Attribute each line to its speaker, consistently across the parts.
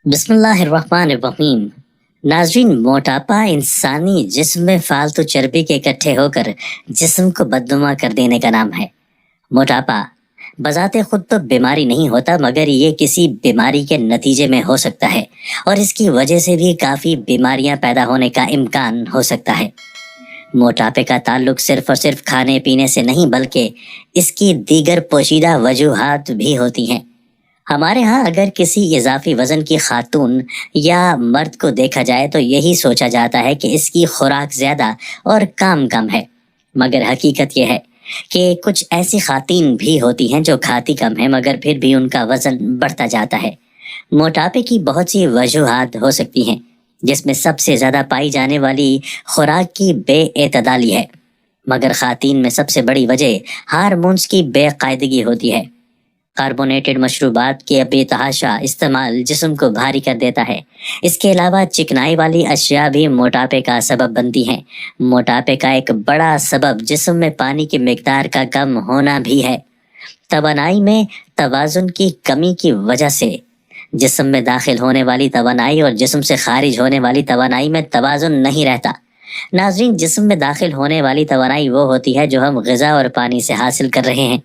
Speaker 1: بسم اللہ الرحمن الرحیم۔ ناظرین، موٹاپا انسانی جسم میں فالتو چربی کے اکٹھے ہو کر جسم کو بدنما کر دینے کا نام ہے۔ موٹاپا بذات خود تو بیماری نہیں ہوتا، مگر یہ کسی بیماری کے نتیجے میں ہو سکتا ہے اور اس کی وجہ سے بھی کافی بیماریاں پیدا ہونے کا امکان ہو سکتا ہے۔ موٹاپے کا تعلق صرف اور صرف کھانے پینے سے نہیں، بلکہ اس کی دیگر پوشیدہ وجوہات بھی ہوتی ہیں۔ ہمارے ہاں اگر کسی اضافی وزن کی خاتون یا مرد کو دیکھا جائے تو یہی سوچا جاتا ہے کہ اس کی خوراک زیادہ اور کام کم ہے، مگر حقیقت یہ ہے کہ کچھ ایسی خواتین بھی ہوتی ہیں جو کھاتی کم ہیں مگر پھر بھی ان کا وزن بڑھتا جاتا ہے۔ موٹاپے کی بہت سی وجوہات ہو سکتی ہیں، جس میں سب سے زیادہ پائی جانے والی خوراک کی بے اعتدالی ہے، مگر خواتین میں سب سے بڑی وجہ ہارمونز کی بے قاعدگی ہوتی ہے۔ کاربونیٹڈ مشروبات کے بے تحاشا استعمال جسم کو بھاری کر دیتا ہے۔ اس کے علاوہ چکنائی والی اشیاء بھی موٹاپے کا سبب بنتی ہیں۔ موٹاپے کا ایک بڑا سبب جسم میں پانی کی مقدار کا کم ہونا بھی ہے۔ توانائی میں توازن کی کمی کی وجہ سے جسم میں داخل ہونے والی توانائی اور جسم سے خارج ہونے والی توانائی میں توازن نہیں رہتا۔ ناظرین، جسم میں داخل ہونے والی توانائی وہ ہوتی ہے جو ہم غذا اور پانی سے حاصل کر رہے ہیں،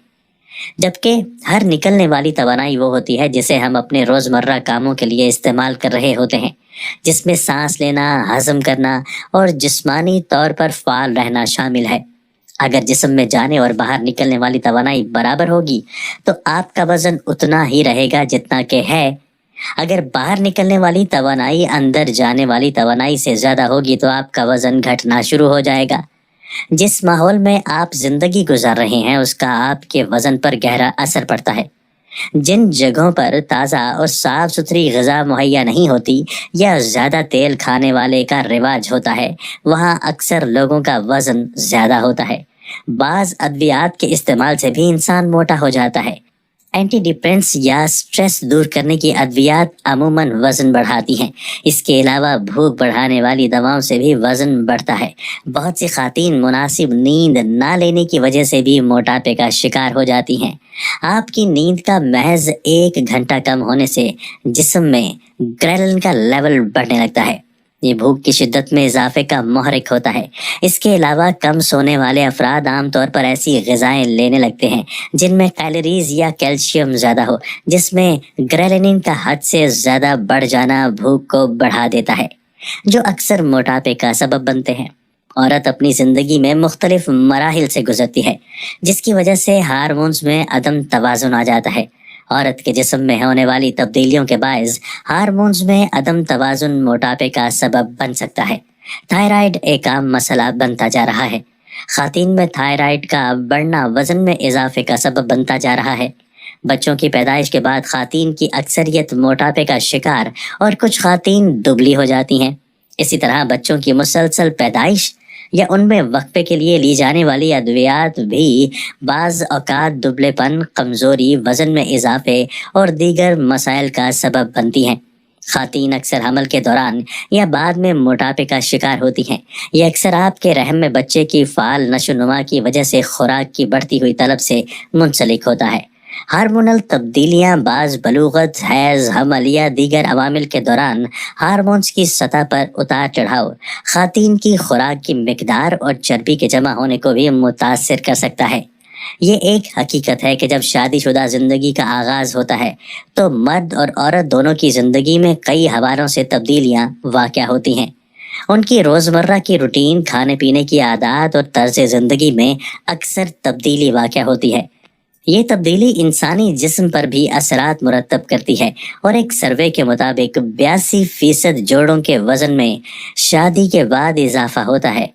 Speaker 1: جبکہ ہر نکلنے والی توانائی وہ ہوتی ہے جسے ہم اپنے روزمرہ کاموں کے لیے استعمال کر رہے ہوتے ہیں، جس میں سانس لینا، ہضم کرنا اور جسمانی طور پر فعال رہنا شامل ہے۔ اگر جسم میں جانے اور باہر نکلنے والی توانائی برابر ہوگی تو آپ کا وزن اتنا ہی رہے گا جتنا کہ ہے۔ اگر باہر نکلنے والی توانائی اندر جانے والی توانائی سے زیادہ ہوگی تو آپ کا وزن گھٹنا شروع ہو جائے گا۔ جس ماحول میں آپ زندگی گزار رہے ہیں اس کا آپ کے وزن پر گہرا اثر پڑتا ہے۔ جن جگہوں پر تازہ اور صاف ستھری غذا مہیا نہیں ہوتی یا زیادہ تیل کھانے والے کا رواج ہوتا ہے، وہاں اکثر لوگوں کا وزن زیادہ ہوتا ہے۔ بعض ادویات کے استعمال سے بھی انسان موٹا ہو جاتا ہے۔ اینٹی ڈپریسنٹس یا سٹریس دور کرنے کی ادویات عموماً وزن بڑھاتی ہیں۔ اس کے علاوہ بھوک بڑھانے والی دواؤں سے بھی وزن بڑھتا ہے۔ بہت سی خواتین مناسب نیند نہ لینے کی وجہ سے بھی موٹاپے کا شکار ہو جاتی ہیں۔ آپ کی نیند کا محض 1 گھنٹہ کم ہونے سے جسم میں گریلن کا لیول بڑھنے لگتا ہے۔ یہ بھوک کی شدت میں اضافے کا محرک ہوتا ہے۔ اس کے علاوہ کم سونے والے افراد عام طور پر ایسی غذائیں لینے لگتے ہیں جن میں کیلوریز یا کیلشیم زیادہ ہو، جس میں گریلنین کا حد سے زیادہ بڑھ جانا بھوک کو بڑھا دیتا ہے، جو اکثر موٹاپے کا سبب بنتے ہیں۔ عورت اپنی زندگی میں مختلف مراحل سے گزرتی ہے، جس کی وجہ سے ہارمونز میں عدم توازن آ جاتا ہے۔ عورت کے جسم میں ہونے والی تبدیلیوں کے باعث ہارمونز میں عدم توازن موٹاپے کا سبب بن سکتا ہے۔ تھائرائیڈ ایک عام مسئلہ بنتا جا رہا ہے۔ خواتین میں تھائرائیڈ کا بڑھنا وزن میں اضافے کا سبب بنتا جا رہا ہے۔ بچوں کی پیدائش کے بعد خواتین کی اکثریت موٹاپے کا شکار اور کچھ خواتین دبلی ہو جاتی ہیں۔ اسی طرح بچوں کی مسلسل پیدائش یا ان میں وقفے کے لیے لی جانے والی ادویات بھی بعض اوقات دبلے پن، کمزوری، وزن میں اضافے اور دیگر مسائل کا سبب بنتی ہیں۔ خواتین اکثر حمل کے دوران یا بعد میں موٹاپے کا شکار ہوتی ہیں۔ یہ اکثر آپ کے رحم میں بچے کی فعال نشو و نما کی وجہ سے خوراک کی بڑھتی ہوئی طلب سے منسلک ہوتا ہے۔ ہارمونل تبدیلیاں بعض بلوغت، حیض، حمل یا دیگر عوامل کے دوران ہارمونز کی سطح پر اتار چڑھاؤ خواتین کی خوراک کی مقدار اور چربی کے جمع ہونے کو بھی متاثر کر سکتا ہے۔ یہ ایک حقیقت ہے کہ جب شادی شدہ زندگی کا آغاز ہوتا ہے تو مرد اور عورت دونوں کی زندگی میں کئی حوالوں سے تبدیلیاں واقع ہوتی ہیں۔ ان کی روزمرہ کی روٹین، کھانے پینے کی عادات اور طرز زندگی میں اکثر تبدیلی واقع ہوتی ہے۔ یہ تبدیلی انسانی جسم پر بھی اثرات مرتب کرتی ہے اور ایک سروے کے مطابق 82% جوڑوں کے وزن میں شادی کے بعد اضافہ ہوتا ہے،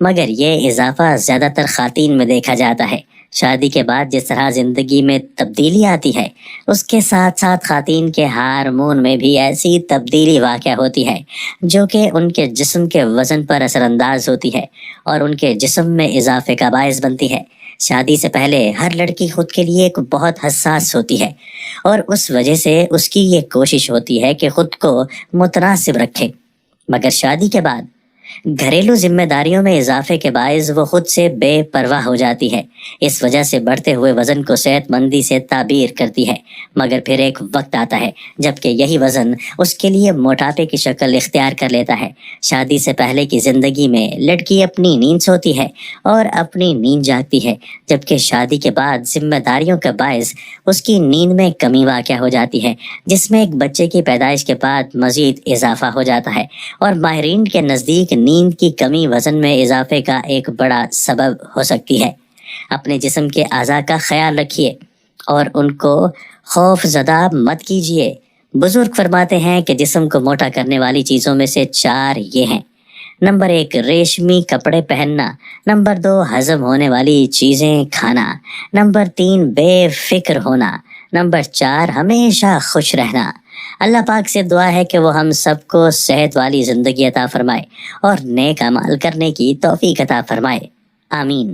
Speaker 1: مگر یہ اضافہ زیادہ تر خواتین میں دیکھا جاتا ہے۔ شادی کے بعد جس طرح زندگی میں تبدیلی آتی ہے، اس کے ساتھ ساتھ خواتین کے ہارمون میں بھی ایسی تبدیلی واقع ہوتی ہے جو کہ ان کے جسم کے وزن پر اثر انداز ہوتی ہے اور ان کے جسم میں اضافے کا باعث بنتی ہے۔ شادی سے پہلے ہر لڑکی خود کے لیے ایک بہت حساس ہوتی ہے اور اس وجہ سے اس کی یہ کوشش ہوتی ہے کہ خود کو متناسب رکھے، مگر شادی کے بعد گھریلو ذمہ داریوں میں اضافے کے باعث وہ خود سے بے پرواہ ہو جاتی ہے، اس وجہ سے بڑھتے ہوئے وزن کو صحت مندی سے تعبیر کرتی ہے، مگر پھر ایک وقت آتا ہے جبکہ یہی وزن اس کے لیے موٹاپے کی شکل اختیار کر لیتا ہے۔ شادی سے پہلے کی زندگی میں لڑکی اپنی نیند سوتی ہے اور اپنی نیند جاگتی ہے، جبکہ شادی کے بعد ذمہ داریوں کا باعث اس کی نیند میں کمی واقع ہو جاتی ہے، جس میں ایک بچے کی پیدائش کے بعد مزید اضافہ ہو جاتا ہے، اور ماہرین کے نزدیک نیند کی کمی وزن میں اضافے کا ایک بڑا سبب ہو سکتی ہے۔ اپنے جسم کے اعضاء کا خیال رکھیے اور ان کو خوف زدہ مت کیجیے۔ بزرگ فرماتے ہیں کہ جسم کو موٹا کرنے والی چیزوں میں سے 4 یہ ہیں۔ نمبر 1، ریشمی کپڑے پہننا۔ نمبر 2، ہضم ہونے والی چیزیں کھانا۔ نمبر 3، بے فکر ہونا۔ نمبر 4، ہمیشہ خوش رہنا۔ اللہ پاک سے دعا ہے کہ وہ ہم سب کو صحت والی زندگی عطا فرمائے اور نیک اعمال کرنے کی توفیق عطا فرمائے، آمین۔